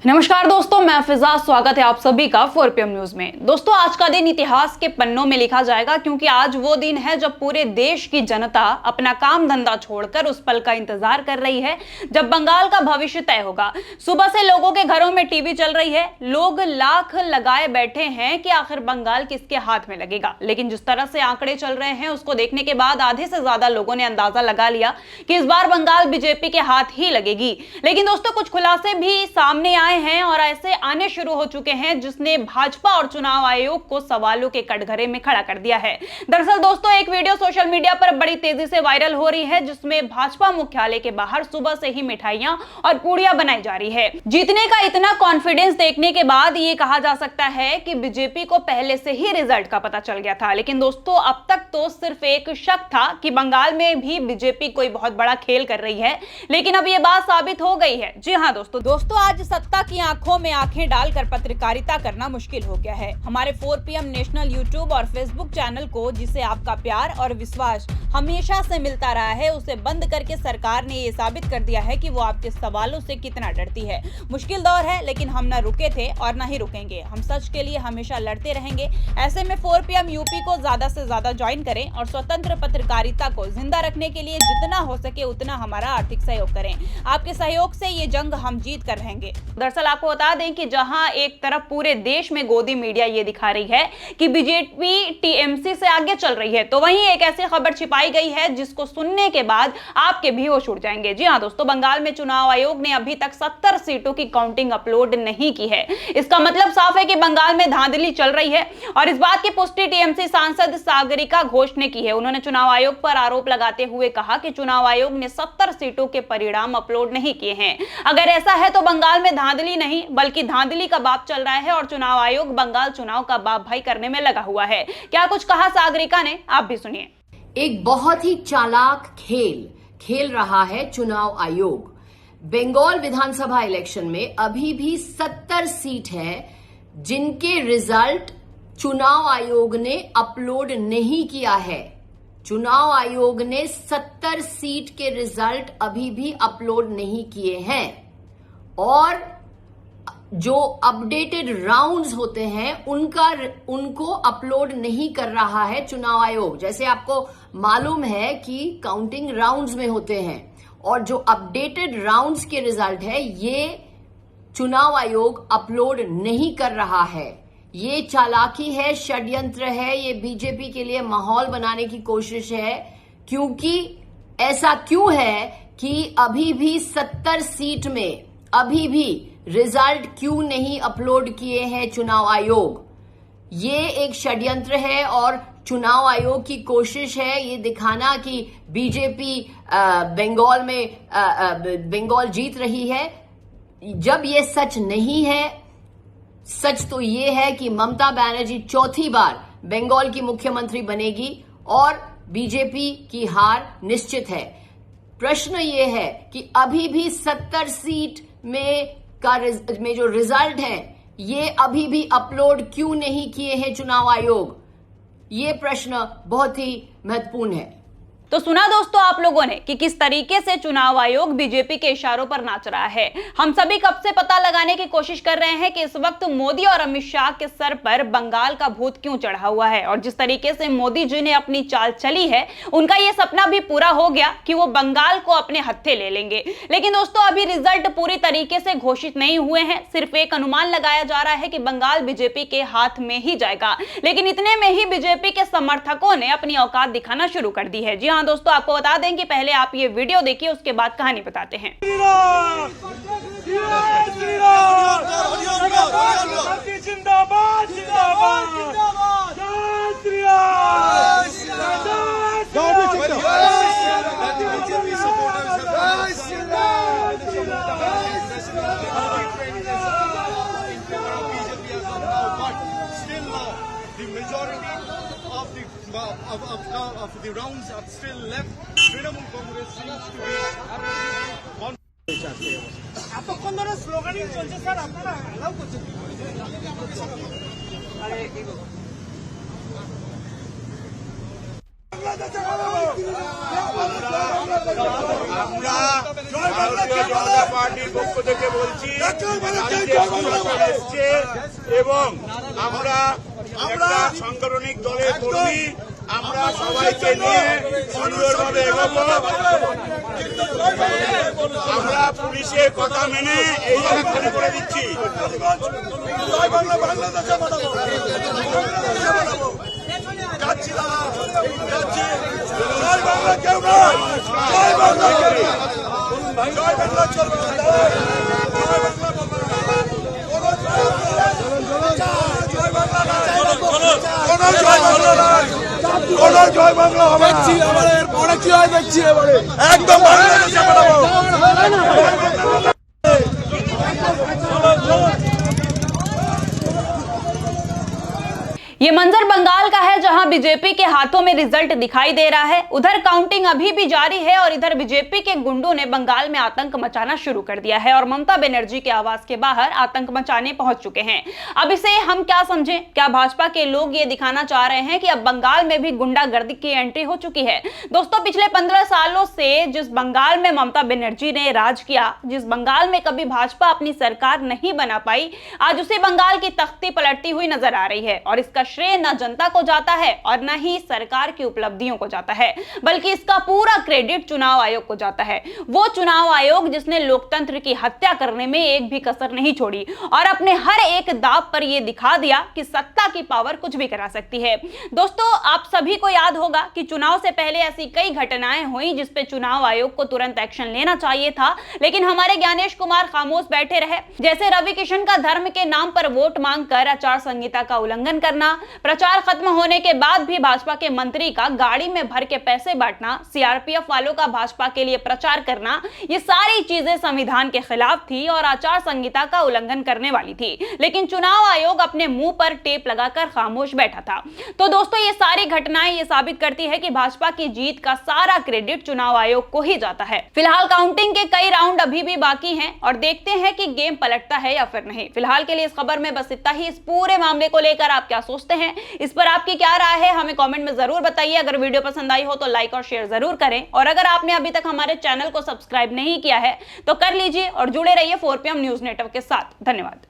नमस्कार दोस्तों, मैं फिजा। स्वागत है आप सभी का 4PM न्यूज में। दोस्तों, आज का दिन इतिहास के पन्नों में लिखा जाएगा क्योंकि आज वो दिन है जब पूरे देश की जनता अपना काम धंधा छोड़कर उस पल का इंतजार कर रही है जब बंगाल का भविष्य तय होगा। सुबह से लोगों के घरों में टीवी चल रही है, लोग लाख लगाए बैठे हैं कि आखिर बंगाल किसके हाथ में लगेगा। लेकिन जिस तरह से आंकड़े चल रहे हैं उसको देखने के बाद आधे से ज्यादा लोगों ने अंदाजा लगा लिया कि इस बार बंगाल बीजेपी के हाथ ही लगेगी। लेकिन दोस्तों, कुछ खुलासे भी सामने आए हैं और ऐसे आने शुरू हो चुके हैं जिसने भाजपा और चुनाव आयोग को सवालों के कटघरे में खड़ा कर दिया है। दरअसल दोस्तों, एक वीडियो सोशल मीडिया पर बड़ी तेजी से वायरल हो रही है जिसमें भाजपा मुख्यालय के बाहर सुबह से ही मिठाइयां और पूड़ियां बनाई जा रही है। जीतने का इतना कॉन्फिडेंस देखने के बाद ये कहा जा सकता है कि बीजेपी को पहले से ही रिजल्ट का पता चल गया था। लेकिन दोस्तों, अब तक तो सिर्फ एक शक था कि बंगाल में भी बीजेपी कोई बहुत बड़ा खेल कर रही है, लेकिन अब ये बात साबित हो गई है। जी हाँ दोस्तों, आज सत्ता की आंखों में आंखें डालकर पत्रकारिता करना मुश्किल हो गया है। हमारे 4PM नेशनल यूट्यूब और फेसबुक चैनल को, जिसे आपका प्यार और विश्वास हमेशा से मिलता रहा है, उसे बंद करके सरकार ने ये साबित कर दिया है कि वो आपके सवालों से कितना डरती है। मुश्किल दौर है, लेकिन हम न रुके थे और न ही रुकेंगे। हम सच के लिए हमेशा लड़ते रहेंगे। ऐसे में 4PM यूपी को ज्यादा से ज्यादा ज्वाइन करें और स्वतंत्र पत्रकारिता को जिंदा रखने के लिए जितना हो सके उतना हमारा आर्थिक सहयोग करें। आपके सहयोग से ये जंग हम जीत कर रहेंगे। दरअसल आपको बता दें कि जहां एक तरफ पूरे देश में गोदी मीडिया ये दिखा रही है कि बीजेपी टीएमसी से आगे चल रही है, तो वहीं एक ऐसी खबर छिपाई गई है जिसको सुनने के बाद आपके भी होश उड़ जाएंगे। जी हां दोस्तों, बंगाल में चुनाव आयोग ने अभी तक 70 सीटों की काउंटिंग अपलोड नहीं की है। इसका मतलब साफ है कि बंगाल में धांधली चल रही है और इस बात की पुष्टि टीएमसी सांसद सागरिका घोष ने की है। उन्होंने चुनाव आयोग पर आरोप लगाते हुए कहा कि चुनाव आयोग ने 70 सीटों के परिणाम अपलोड नहीं किए हैं। अगर ऐसा है तो बंगाल में धांधली नहीं बल्कि धांधली का बाप चल रहा है और चुनाव आयोग बंगाल चुनाव का बाप भाई करने में लगा हुआ है। क्या कुछ कहा सागरिका ने, आप भी सुनिए। एक बहुत ही चालाक खेल रहा है चुनाव आयोग। बंगाल विधानसभा इलेक्शन में अभी भी 70 सीट है जिनके रिजल्ट चुनाव आयोग ने अपलोड नहीं किया है। चुनाव आयोग ने 70 सीट के रिजल्ट अभी भी अपलोड नहीं किए हैं और जो अपडेटेड राउंड्स होते हैं उनको अपलोड नहीं कर रहा है चुनाव आयोग। जैसे आपको मालूम है कि काउंटिंग राउंड्स में होते हैं और जो अपडेटेड राउंड्स के रिजल्ट है ये चुनाव आयोग अपलोड नहीं कर रहा है। ये चालाकी है, षड्यंत्र है, ये बीजेपी के लिए माहौल बनाने की कोशिश है। क्योंकि ऐसा क्यों है कि अभी भी 70 सीट में अभी भी रिजल्ट क्यों नहीं अपलोड किए हैं चुनाव आयोग? ये एक षड्यंत्र है और चुनाव आयोग की कोशिश है ये दिखाना कि बीजेपी बंगाल जीत रही है, जब ये सच नहीं है। सच तो ये है कि ममता बनर्जी चौथी बार बंगाल की मुख्यमंत्री बनेगी और बीजेपी की हार निश्चित है। प्रश्न ये है कि अभी भी 70 सीट में जो रिजल्ट है ये अभी भी अपलोड क्यों नहीं किए हैं चुनाव आयोग? ये प्रश्न बहुत ही महत्वपूर्ण है। तो सुना दोस्तों आप लोगों ने कि किस तरीके से चुनाव आयोग बीजेपी के इशारों पर नाच रहा है। हम सभी कब से पता लगाने की कोशिश कर रहे हैं कि इस वक्त मोदी और अमित शाह के सर पर बंगाल का भूत क्यों चढ़ा हुआ है और जिस तरीके से मोदी जी ने अपनी चाल चली है उनका यह सपना भी पूरा हो गया कि वो बंगाल को अपने हत्थे ले लेंगे। लेकिन दोस्तों, अभी रिजल्ट पूरी तरीके से घोषित नहीं हुए हैं। सिर्फ एक अनुमान लगाया जा रहा है कि बंगाल बीजेपी के हाथ में ही जाएगा। लेकिन इतने में ही बीजेपी के समर्थकों ने अपनी औकात दिखाना शुरू कर दी है। जी हाँ दोस्तों, आपको बता दें कि पहले आप ये वीडियो देखिए, उसके बाद कहानी बताते हैं। जिंदाबाद जिंदाबाद of the rounds are still left. Trinamool Congress seems to be এতক্ষণ ধরে স্লোগানিং চলছে স্যার, আপনারা অ্যালাউ করছেন? আমরা ভারতীয় জনতা পার্টির পক্ষ থেকে বলছি এসছে এবং আমরা একটা সাংগঠনিক দলের কর্মী, আমরা সবাইকে নিয়ে সুন্দরভাবে এগোবো। আমরা পুলিশের কথা মেনে এই জায়গা করে দিচ্ছি। জয় বাংলা হবে পরে কি হয় দেখছি এবারে একদম বাংলাদেশে পাঠাবো। ये मंजर बंगाल का है जहां बीजेपी के हाथों में रिजल्ट दिखाई दे रहा है। उधर काउंटिंग अभी भी जारी है और इधर बीजेपी के गुंडों ने बंगाल में आतंक मचाना शुरू कर दिया है और ममता बनर्जी के आवास के बाहर आतंक मचाने पहुंच चुके हैं। अब इसे हम क्या समझें? क्या भाजपा के लोग ये दिखाना चाह रहे हैं कि अब बंगाल में भी गुंडागर्दी की एंट्री हो चुकी है? दोस्तों, पिछले 15 सालों से जिस बंगाल में ममता बनर्जी ने राज किया, जिस बंगाल में कभी भाजपा अपनी सरकार नहीं बना पाई, आज उसी बंगाल की तख्ती पलटती हुई नजर आ रही है और इसका श्रेय न जनता को जाता है और न ही सरकार की उपलब्धियों को जाता है, बल्कि इसका पूरा क्रेडिट चुनाव आयोग को जाता है। वो चुनाव आयोग जिसने लोकतंत्र की हत्या करने में एक भी कसर नहीं छोड़ी और अपने हर एक दाव पर यह दिखा दिया कि सत्ता की पावर कुछ भी करा सकती है। दोस्तों, आप सभी को याद होगा कि चुनाव से पहले ऐसी कई घटनाएं हुई जिस पे चुनाव आयोग को तुरंत एक्शन लेना चाहिए था, लेकिन हमारे ज्ञानेश कुमार खामोश बैठे रहे। जैसे रवि किशन का धर्म के नाम पर वोट मांगकर आचार संहिता का उल्लंघन करना, प्रचार खत्म होने के बाद भी भाजपा के मंत्री का गाड़ी में भर के पैसे बांटना, सीआरपीएफ वालों का भाजपा के लिए प्रचार करना, ये सारी चीजें संविधान के खिलाफ थी और आचार संहिता का उल्लंघन करने वाली थी, लेकिन चुनाव आयोग अपने मुंह पर टेप लगाकर खामोश बैठा था। तो दोस्तों, ये सारी घटनाएं ये साबित करती है कि भाजपा की जीत का सारा क्रेडिट चुनाव आयोग को ही जाता है। फिलहाल काउंटिंग के कई राउंड अभी भी बाकी हैं और देखते हैं कि गेम पलटता है या फिर नहीं। फिलहाल के लिए इस खबर में बस इतना ही। इस पूरे मामले को लेकर आप क्या सोचते हैं, इस पर आपकी क्या राय है, हमें कमेंट में जरूर बताइए। अगर वीडियो पसंद आई हो तो लाइक और शेयर जरूर करें और अगर आपने अभी तक हमारे चैनल को सब्सक्राइब नहीं किया है तो कर लीजिए और जुड़े रहिए 4PM न्यूज नेटवर्क के साथ। धन्यवाद।